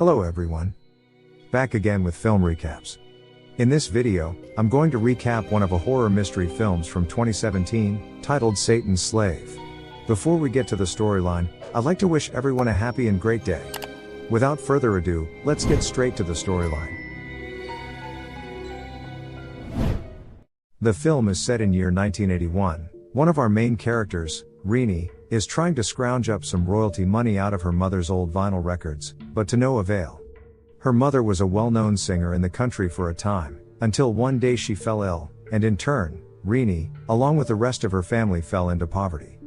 Hello everyone. Back again with film recaps. In this video, I'm going to recap one of a horror mystery films from 2017, titled Satan's Slave. Before we get to the storyline, I'd like to wish everyone a happy and great day. Without further ado, let's get straight to the storyline. The film is set in year 1981. One of our main characters, Renee, is trying to scrounge up some royalty money out of her mother's old vinyl records, but to no avail. Her mother was a well-known singer in the country for a time, until one day she fell ill, and in turn, Renee, along with the rest of her family, fell into poverty.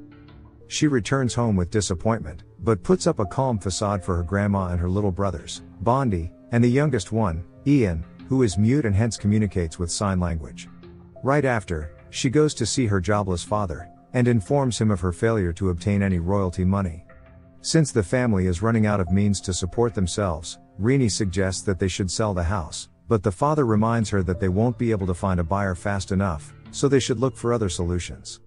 She returns home with disappointment, but puts up a calm facade for her grandma and her little brothers, Bondi, and the youngest one, Ian, who is mute and hence communicates with sign language. Right after, she goes to see her jobless father, and informs him of her failure to obtain any royalty money. Since the family is running out of means to support themselves, Renee suggests that they should sell the house, but the father reminds her that they won't be able to find a buyer fast enough, so they should look for other solutions.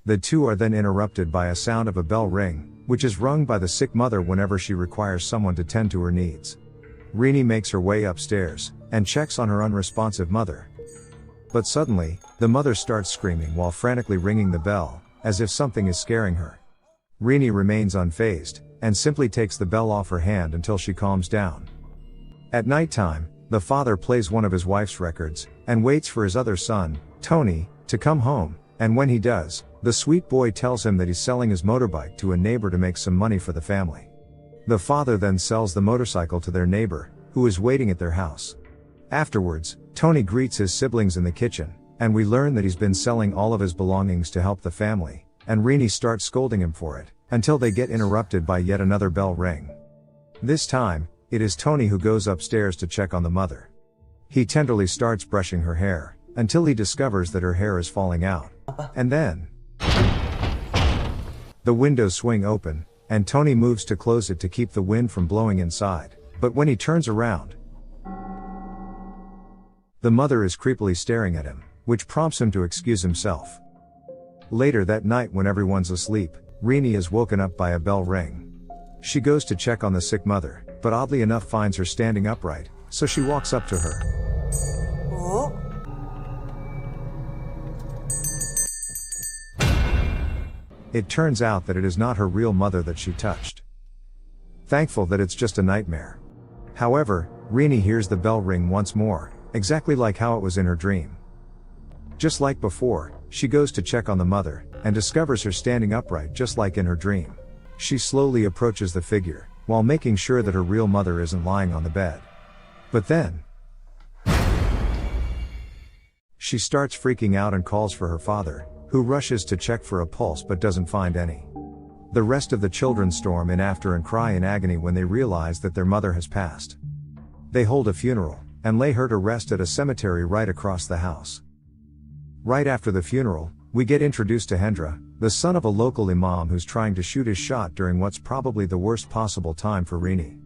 The two are then interrupted by a sound of a bell ring, which is rung by the sick mother whenever she requires someone to tend to her needs. Renee makes her way upstairs, and checks on her unresponsive mother. But suddenly, the mother starts screaming while frantically ringing the bell, as if something is scaring her. Renee remains unfazed, and simply takes the bell off her hand until she calms down. At nighttime, the father plays one of his wife's records, and waits for his other son, Tony, to come home, and when he does, the sweet boy tells him that he's selling his motorbike to a neighbor to make some money for the family. The father then sells the motorcycle to their neighbor, who is waiting at their house. Afterwards, Tony greets his siblings in the kitchen, and we learn that he's been selling all of his belongings to help the family, and Renee starts scolding him for it, until they get interrupted by yet another bell ring. This time, it is Tony who goes upstairs to check on the mother. He tenderly starts brushing her hair, until he discovers that her hair is falling out. And then, the windows swing open, and Tony moves to close it to keep the wind from blowing inside, but when he turns around, the mother is creepily staring at him, which prompts him to excuse himself. Later that night, when everyone's asleep, Renee is woken up by a bell ring. She goes to check on the sick mother, but oddly enough finds her standing upright, so she walks up to her. Oh. It turns out that it is not her real mother that she touched. Thankful that it's just a nightmare. However, Renee hears the bell ring once more, exactly like how it was in her dream. Just like before, she goes to check on the mother, and discovers her standing upright just like in her dream. She slowly approaches the figure, while making sure that her real mother isn't lying on the bed. But then, she starts freaking out and calls for her father, who rushes to check for a pulse but doesn't find any. The rest of the children storm in after and cry in agony when they realize that their mother has passed. They hold a funeral, and lay her to rest at a cemetery right across the house. Right after the funeral, we get introduced to Hendra, the son of a local imam who's trying to shoot his shot during what's probably the worst possible time for Renee.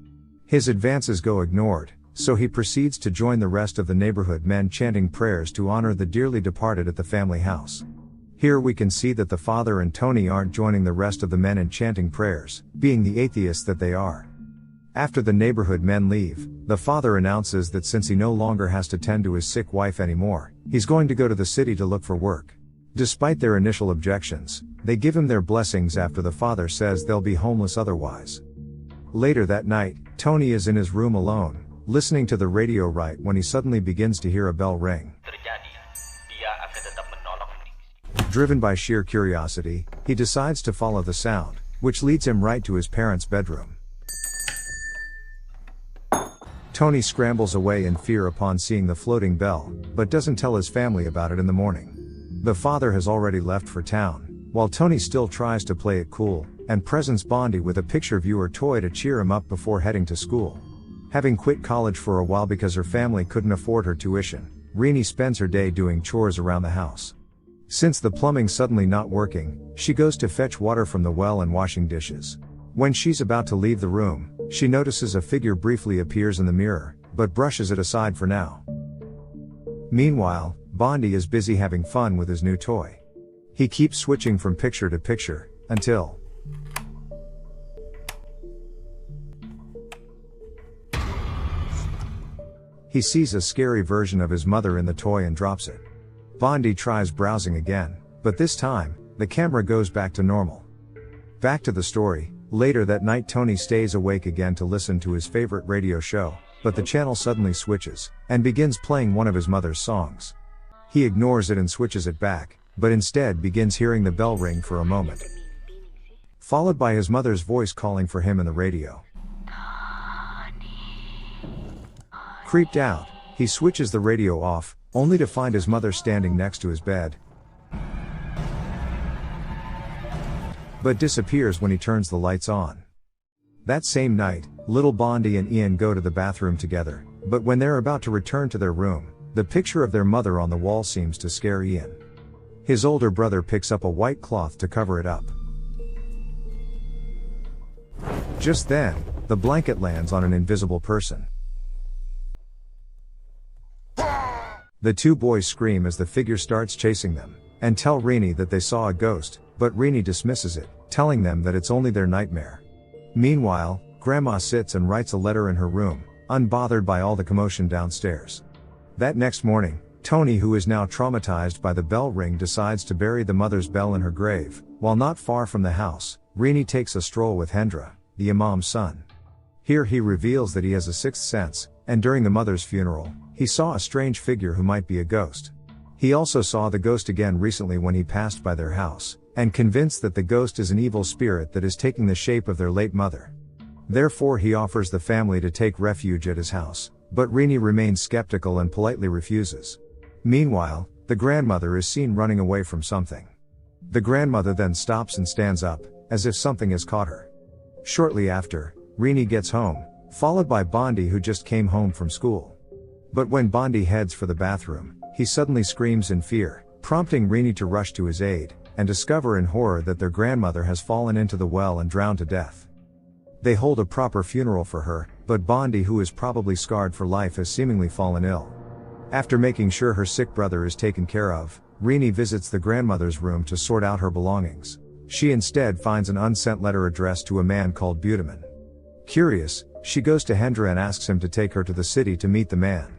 His advances go ignored, so he proceeds to join the rest of the neighborhood men chanting prayers to honor the dearly departed at the family house. Here we can see that the father and Tony aren't joining the rest of the men in chanting prayers, being the atheists that they are. After the neighborhood men leave, the father announces that since he no longer has to tend to his sick wife anymore, he's going to go to the city to look for work. Despite their initial objections, they give him their blessings after the father says they'll be homeless otherwise. Later that night, Tony is in his room alone, listening to the radio right when he suddenly begins to hear a bell ring. Driven by sheer curiosity, he decides to follow the sound, which leads him right to his parents' bedroom. Tony scrambles away in fear upon seeing the floating bell, but doesn't tell his family about it in the morning. The father has already left for town, while Tony still tries to play it cool, and presents Bondi with a picture viewer toy to cheer him up before heading to school. Having quit college for a while because her family couldn't afford her tuition, Renee spends her day doing chores around the house. Since the plumbing's suddenly not working, she goes to fetch water from the well and washing dishes. When she's about to leave the room, she notices a figure briefly appears in the mirror, but brushes it aside for now. Meanwhile, Bondi is busy having fun with his new toy. He keeps switching from picture to picture, until He sees a scary version of his mother in the toy and drops it. Bondi tries browsing again, but this time, the camera goes back to normal. Back to the story. Later that night Tony stays awake again to listen to his favorite radio show, but the channel suddenly switches, and begins playing one of his mother's songs. He ignores it and switches it back, but instead begins hearing the bell ring for a moment, followed by his mother's voice calling for him in the radio. Creeped out, he switches the radio off, only to find his mother standing next to his bed, but disappears when he turns the lights on. That same night, little Bondi and Ian go to the bathroom together, but when they're about to return to their room, the picture of their mother on the wall seems to scare Ian. His older brother picks up a white cloth to cover it up. Just then, the blanket lands on an invisible person. The two boys scream as the figure starts chasing them, and tell Rini that they saw a ghost, but Rini dismisses it, telling them that it's only their nightmare. Meanwhile, Grandma sits and writes a letter in her room, unbothered by all the commotion downstairs. That next morning, Tony, who is now traumatized by the bell ring, decides to bury the mother's bell in her grave. While not far from the house, Rini takes a stroll with Hendra, the imam's son. Here he reveals that he has a sixth sense, and during the mother's funeral, he saw a strange figure who might be a ghost. He also saw the ghost again recently when he passed by their house, and convinced that the ghost is an evil spirit that is taking the shape of their late mother. Therefore he offers the family to take refuge at his house, but Rini remains skeptical and politely refuses. Meanwhile, the grandmother is seen running away from something. The grandmother then stops and stands up, as if something has caught her. Shortly after, Rini gets home, followed by Bondi, who just came home from school. But when Bondi heads for the bathroom, he suddenly screams in fear, prompting Rini to rush to his aid, and discover in horror that their grandmother has fallen into the well and drowned to death. They hold a proper funeral for her, but Bondi, who is probably scarred for life, has seemingly fallen ill. After making sure her sick brother is taken care of, Rini visits the grandmother's room to sort out her belongings. She instead finds an unsent letter addressed to a man called Budeman. Curious, she goes to Hendra and asks him to take her to the city to meet the man.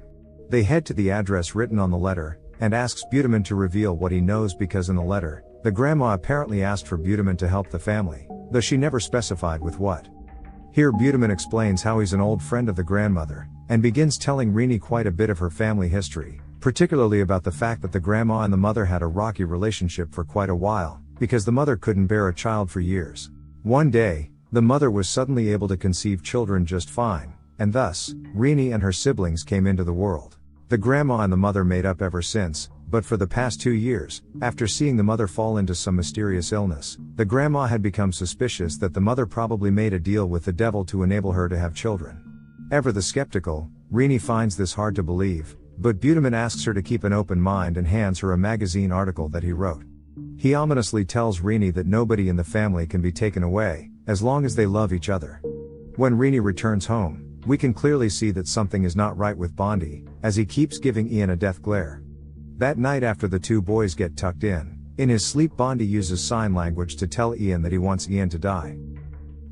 They head to the address written on the letter, and asks Budeman to reveal what he knows, because in the letter, the grandma apparently asked for Budeman to help the family, though she never specified with what. Here Budeman explains how he's an old friend of the grandmother, and begins telling Rini quite a bit of her family history, particularly about the fact that the grandma and the mother had a rocky relationship for quite a while, because the mother couldn't bear a child for years. One day, the mother was suddenly able to conceive children just fine, and thus, Rini and her siblings came into the world. The grandma and the mother made up ever since, but for the past 2 years, after seeing the mother fall into some mysterious illness, the grandma had become suspicious that the mother probably made a deal with the devil to enable her to have children. Ever the skeptical, Rini finds this hard to believe, but Budeman asks her to keep an open mind and hands her a magazine article that he wrote. He ominously tells Rini that nobody in the family can be taken away, as long as they love each other. When Rini returns home, we can clearly see that something is not right with Bondi, as he keeps giving Ian a death glare. That night after the two boys get tucked in his sleep, Bondi uses sign language to tell Ian that he wants Ian to die.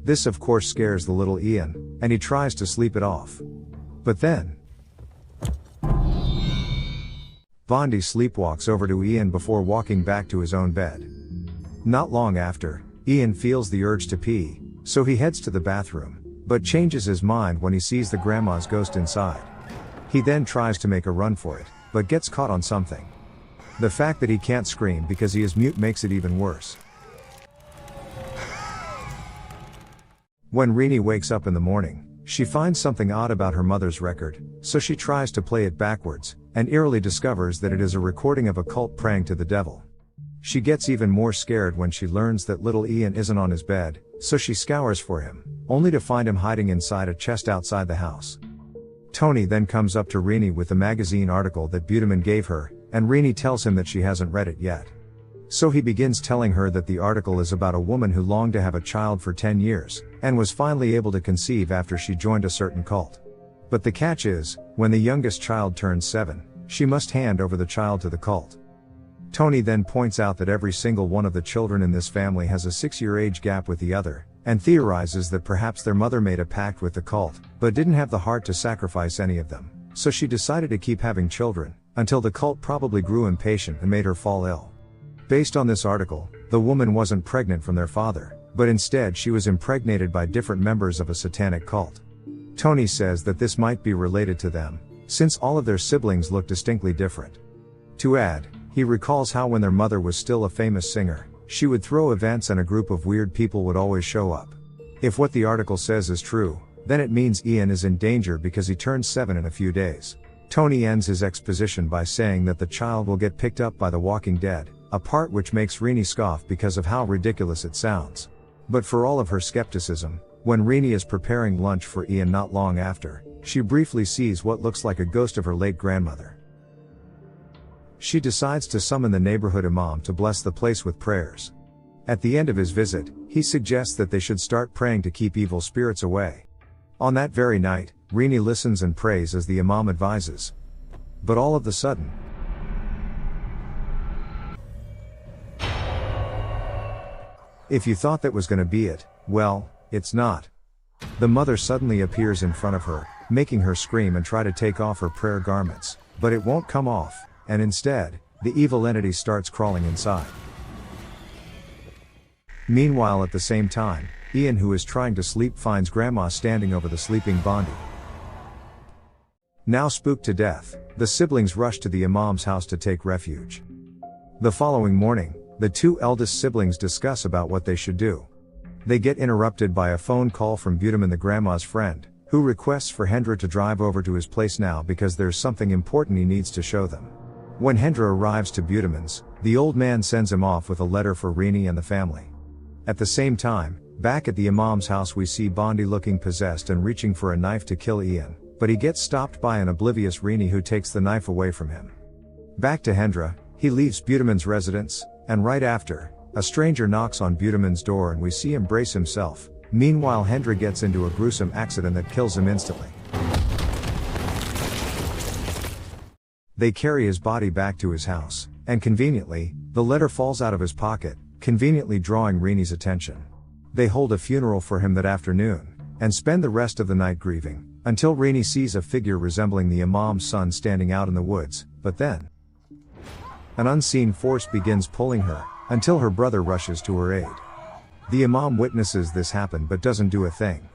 This of course scares the little Ian, and he tries to sleep it off. But then, Bondi sleepwalks over to Ian before walking back to his own bed. Not long after, Ian feels the urge to pee, so he heads to the bathroom, but changes his mind when he sees the grandma's ghost inside. He then tries to make a run for it, but gets caught on something. The fact that he can't scream because he is mute makes it even worse. When Rini wakes up in the morning, she finds something odd about her mother's record, so she tries to play it backwards, and eerily discovers that it is a recording of a cult praying to the devil. She gets even more scared when she learns that little Ian isn't on his bed, so she scours for him, only to find him hiding inside a chest outside the house. Tony then comes up to Rini with the magazine article that Budeman gave her, and Rini tells him that she hasn't read it yet. So he begins telling her that the article is about a woman who longed to have a child for 10 years, and was finally able to conceive after she joined a certain cult. But the catch is, when the youngest child turns 7, she must hand over the child to the cult. Tony then points out that every single one of the children in this family has a 6-year age gap with the other, and theorizes that perhaps their mother made a pact with the cult, but didn't have the heart to sacrifice any of them. so she decided to keep having children, until the cult probably grew impatient and made her fall ill. Based on this article, the woman wasn't pregnant from their father, but instead she was impregnated by different members of a satanic cult. Tony says that this might be related to them, since all of their siblings look distinctly different. To add, he recalls how when their mother was still a famous singer, she would throw events and a group of weird people would always show up. If what the article says is true, then it means Ian is in danger because he turns 7 in a few days. Tony ends his exposition by saying that the child will get picked up by the Walking Dead, a part which makes Renee scoff because of how ridiculous it sounds. But for all of her skepticism, when Renee is preparing lunch for Ian not long after, she briefly sees what looks like a ghost of her late grandmother. She decides to summon the neighborhood imam to bless the place with prayers. At the end of his visit, he suggests that they should start praying to keep evil spirits away. On that very night, Renee listens and prays as the imam advises. But all of a sudden, if you thought that was gonna be it, well, it's not. The mother suddenly appears in front of her, making her scream and try to take off her prayer garments, but it won't come off, and instead, the evil entity starts crawling inside. Meanwhile, at the same time, Ian, who is trying to sleep, finds Grandma standing over the sleeping Bondi. Now spooked to death, the siblings rush to the imam's house to take refuge. The following morning, the 2 eldest siblings discuss about what they should do. They get interrupted by a phone call from Budeman, the grandma's friend, who requests for Hendra to drive over to his place now because there's something important he needs to show them. When Hendra arrives to Budeman's, the old man sends him off with a letter for Renee and the family. At the same time, back at the imam's house, we see Bondi looking possessed and reaching for a knife to kill Ian, but he gets stopped by an oblivious Renee who takes the knife away from him. Back to Hendra, he leaves Budeman's residence, and right after, a stranger knocks on Budeman's door and we see him brace himself. Meanwhile, Hendra gets into a gruesome accident that kills him instantly. They carry his body back to his house, and conveniently, the letter falls out of his pocket, conveniently drawing Renee's attention. They hold a funeral for him that afternoon, and spend the rest of the night grieving, until Renee sees a figure resembling the imam's son standing out in the woods, but then an unseen force begins pulling her, until her brother rushes to her aid. The imam witnesses this happen but doesn't do a thing.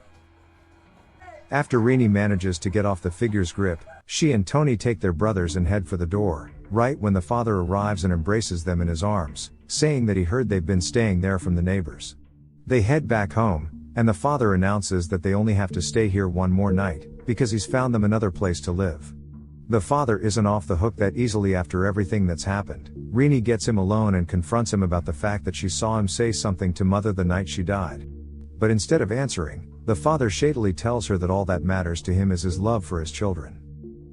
After Renee manages to get off the figure's grip, she and Tony take their brothers and head for the door, right when the father arrives and embraces them in his arms, saying that he heard they've been staying there from the neighbors. They head back home, and the father announces that they only have to stay here one more night, because he's found them another place to live. The father isn't off the hook that easily after everything that's happened. Renee gets him alone and confronts him about the fact that she saw him say something to Mother the night she died. But instead of answering, the father shadily tells her that all that matters to him is his love for his children.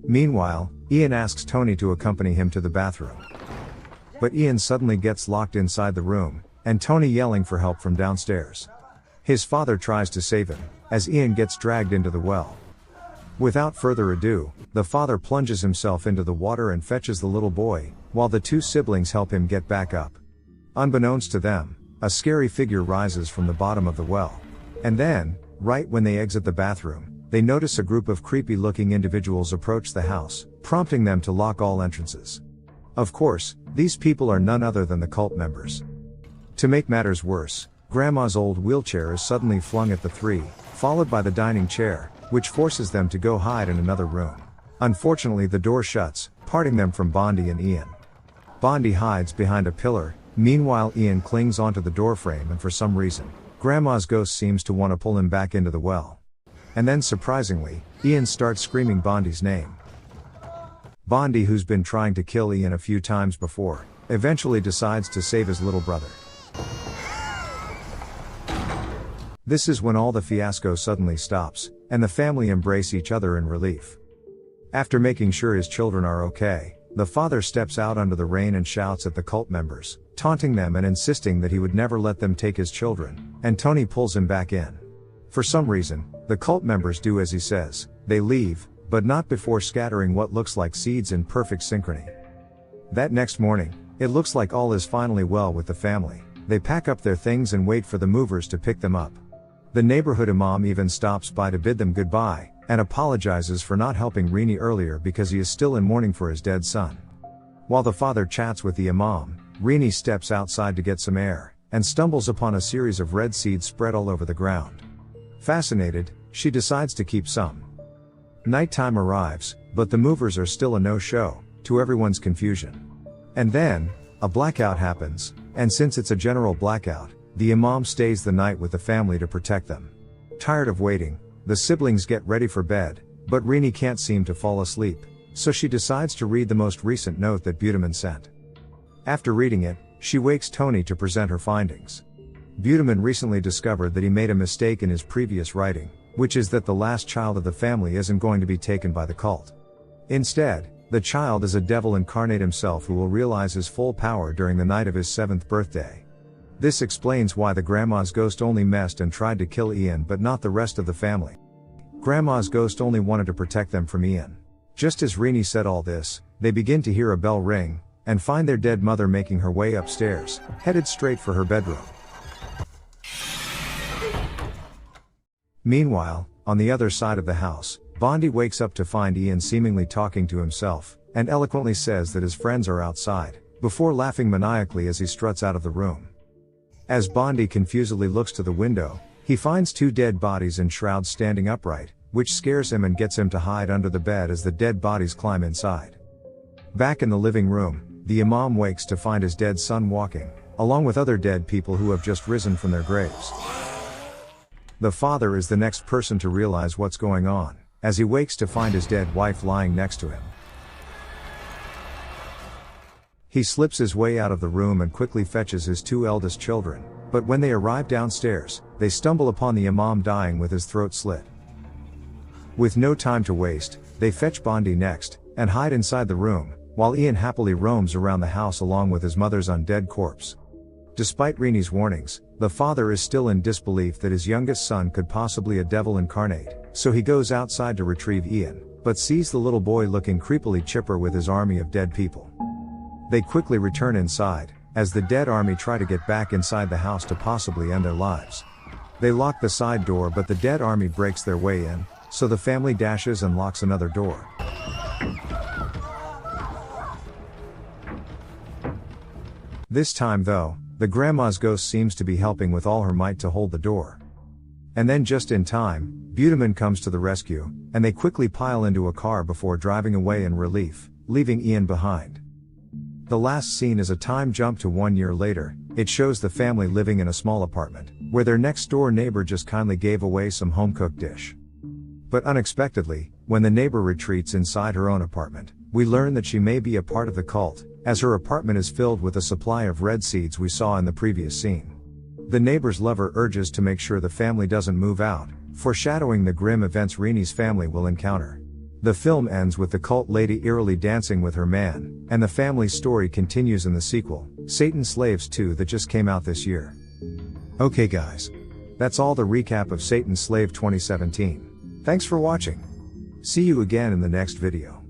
Meanwhile, Ian asks Tony to accompany him to the bathroom. But Ian suddenly gets locked inside the room, and Tony yelling for help from downstairs. His father tries to save him, as Ian gets dragged into the well. Without further ado, the father plunges himself into the water and fetches the little boy, while the 2 siblings help him get back up. Unbeknownst to them, a scary figure rises from the bottom of the well. And then, right when they exit the bathroom, they notice a group of creepy-looking individuals approach the house, prompting them to lock all entrances. Of course, these people are none other than the cult members. To make matters worse, Grandma's old wheelchair is suddenly flung at the 3, followed by the dining chair, which forces them to go hide in another room. Unfortunately, the door shuts, parting them from Bondi and Ian. Bondi hides behind a pillar, meanwhile Ian clings onto the doorframe, and for some reason, Grandma's ghost seems to want to pull him back into the well. And then surprisingly, Ian starts screaming Bondi's name. Bondi, who's been trying to kill Ian a few times before, eventually decides to save his little brother. This is when all the fiasco suddenly stops, and the family embrace each other in relief. After making sure his children are okay, the father steps out under the rain and shouts at the cult members, taunting them and insisting that he would never let them take his children, and Tony pulls him back in. For some reason, the cult members do as he says. They leave, but not before scattering what looks like seeds in perfect synchrony. That next morning, it looks like all is finally well with the family. They pack up their things and wait for the movers to pick them up. The neighborhood imam even stops by to bid them goodbye, and apologizes for not helping Rini earlier because he is still in mourning for his dead son. While the father chats with the imam, Rini steps outside to get some air, and stumbles upon a series of red seeds spread all over the ground. Fascinated, she decides to keep some. Nighttime arrives, but the movers are still a no-show, to everyone's confusion. And then, a blackout happens, and since it's a general blackout, the imam stays the night with the family to protect them. Tired of waiting, the siblings get ready for bed, but Rini can't seem to fall asleep, so she decides to read the most recent note that Budiman sent. After reading it, she wakes Tony to present her findings. Budiman recently discovered that he made a mistake in his previous writing, which is that the last child of the family isn't going to be taken by the cult. Instead, the child is a devil incarnate himself who will realize his full power during the night of his 7th birthday. This explains why the grandma's ghost only messed and tried to kill Ian but not the rest of the family. Grandma's ghost only wanted to protect them from Ian. Just as Rini said all this, they begin to hear a bell ring, and find their dead mother making her way upstairs, headed straight for her bedroom. Meanwhile, on the other side of the house, Bondi wakes up to find Ian seemingly talking to himself, and eloquently says that his friends are outside, before laughing maniacally as he struts out of the room. As Bondi confusedly looks to the window, he finds 2 dead bodies in shrouds standing upright, which scares him and gets him to hide under the bed as the dead bodies climb inside. Back in the living room, the imam wakes to find his dead son walking, along with other dead people who have just risen from their graves. The father is the next person to realize what's going on, as he wakes to find his dead wife lying next to him. He slips his way out of the room and quickly fetches his 2 eldest children, but when they arrive downstairs, they stumble upon the imam dying with his throat slit. With no time to waste, they fetch Bondi next, and hide inside the room, while Ian happily roams around the house along with his mother's undead corpse. Despite Rini's warnings, the father is still in disbelief that his youngest son could possibly a devil incarnate, so he goes outside to retrieve Ian, but sees the little boy looking creepily chipper with his army of dead people. They quickly return inside, as the dead army try to get back inside the house to possibly end their lives. They lock the side door but the dead army breaks their way in, so the family dashes and locks another door. This time though, the grandma's ghost seems to be helping with all her might to hold the door. And then just in time, Budiman comes to the rescue, and they quickly pile into a car before driving away in relief, leaving Ian behind. The last scene is a time jump to 1 year later. It shows the family living in a small apartment, where their next door neighbor just kindly gave away some home-cooked dish. But unexpectedly, when the neighbor retreats inside her own apartment, we learn that she may be a part of the cult, as her apartment is filled with a supply of red seeds we saw in the previous scene. The neighbor's lover urges to make sure the family doesn't move out, foreshadowing the grim events Rini's family will encounter. The film ends with the cult lady eerily dancing with her man, and the family's story continues in the sequel, Satan's Slaves 2, that just came out this year. Okay guys. That's all the recap of Satan's Slave 2017. Thanks for watching. See you again in the next video.